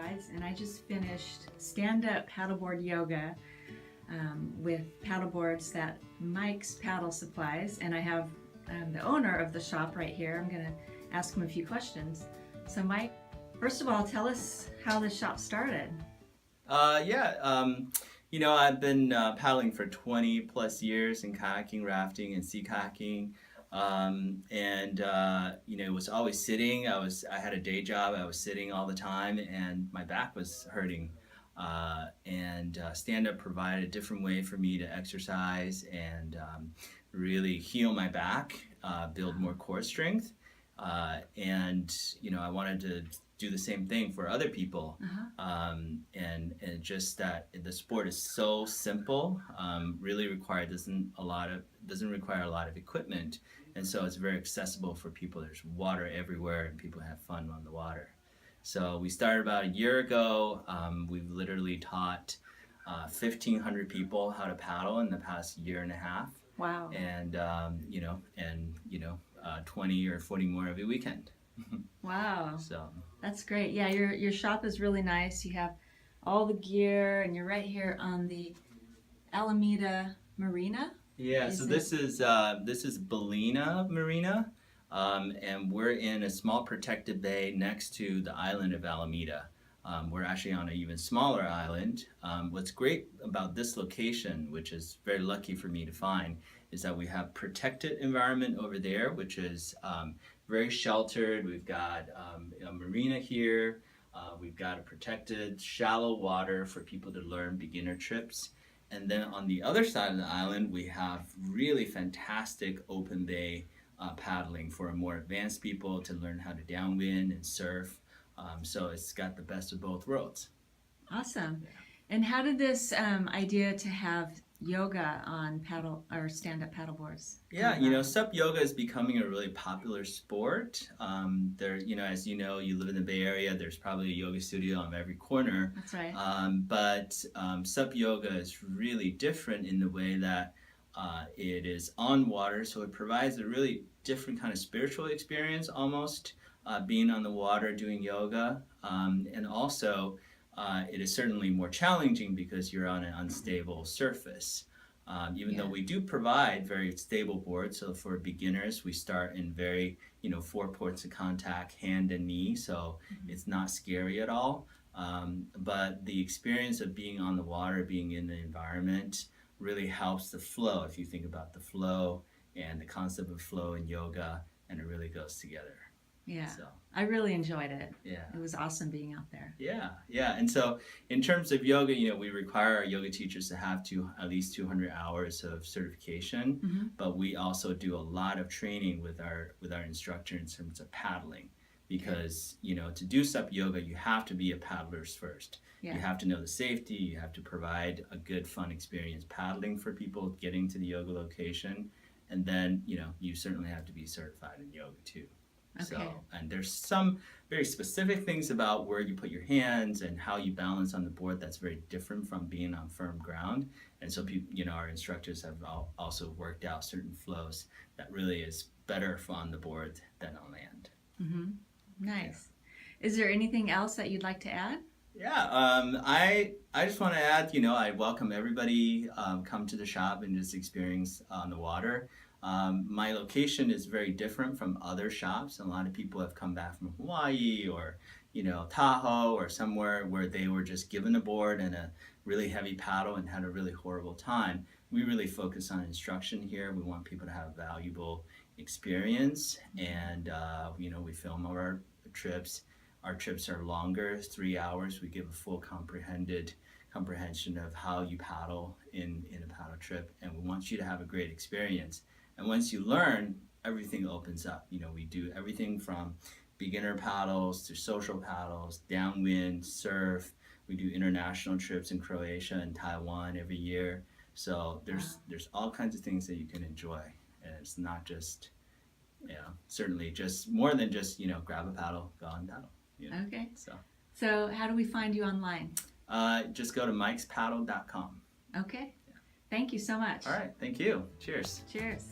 Rides, and I just finished stand-up paddleboard yoga with paddleboards that Mike's Paddle supplies, and I have the owner of the shop right here. I'm going to ask him a few questions. So Mike, first of all, tell us how the shop started. I've been paddling for 20 plus years in kayaking, rafting, and sea kayaking. It was always sitting. I had a day job. I was sitting all the time, and my back was hurting. Stand-up provided a different way for me to exercise and really heal my back, build more core strength. I wanted to do the same thing for other people. And just that the sport is so simple, really doesn't require a lot of equipment, and so it's very accessible for people. There's water everywhere, and people have fun on the water. So we started about a year ago. We've literally taught 1,500 people how to paddle in the past year and a half. Wow. And 20 or 40 more every weekend. Wow. So that's great. Yeah, your shop is really nice. You have all the gear, and you're right here on the Alameda Marina. Yeah, so this is Ballina Marina, and we're in a small protected bay next to the island of Alameda. We're actually on an even smaller island. What's great about this location, which is very lucky for me to find, is that we have protected environment over there, which is very sheltered. We've got a marina here. We've got a protected shallow water for people to learn beginner trips. And then on the other side of the island, we have really fantastic open bay paddling for more advanced people to learn how to downwind and surf. So it's got the best of both worlds. Awesome. Yeah. And how did this idea to have yoga on paddle or stand-up paddleboards? Yeah, SUP yoga is becoming a really popular sport. As you know, you live in the Bay Area, there's probably a yoga studio on every corner. That's right. But SUP yoga is really different in the way that it is on water, so it provides a really different kind of spiritual experience almost, being on the water doing yoga. And also, it is certainly more challenging because you're on an unstable surface. Even though we do provide very stable boards, so for beginners, we start in very, 4 points of contact, hand and knee, so it's not scary at all. But the experience of being on the water, being in the environment, really helps the flow. If you think about the flow and the concept of flow in yoga, and it really goes together. Yeah, so I really enjoyed it. Yeah, it was awesome being out there. Yeah. And so in terms of yoga, we require our yoga teachers to have at least 200 hours of certification, but we also do a lot of training with our instructor in terms of paddling, because to do SUP yoga, you have to be a paddler first. You have to know the safety. You have to provide a good, fun experience paddling for people getting to the yoga location, and then you certainly have to be certified in yoga too. Okay. So, and there's some very specific things about where you put your hands and how you balance on the board that's very different from being on firm ground. And so, our instructors have also worked out certain flows that really is better on the board than on land. Mm-hmm. Nice. Yeah. Is there anything else that you'd like to add? Yeah, I just want to add, I welcome everybody come to the shop and just experience on the water. My location is very different from other shops. A lot of people have come back from Hawaii or, Tahoe or somewhere where they were just given a board and a really heavy paddle and had a really horrible time. We really focus on instruction here. We want people to have a valuable experience, and, we film our trips. Our trips are longer, 3 hours. We give a full comprehension of how you paddle in a paddle trip, and we want you to have a great experience. And once you learn, everything opens up. We do everything from beginner paddles to social paddles, downwind, surf. We do international trips in Croatia and Taiwan every year. So there's all kinds of things that you can enjoy. And it's not just, certainly just more than just, grab a paddle, go on paddle. Okay. So how do we find you online? Just go to mikespaddle.com. Okay. Thank you so much. All right. Thank you. Cheers. Cheers.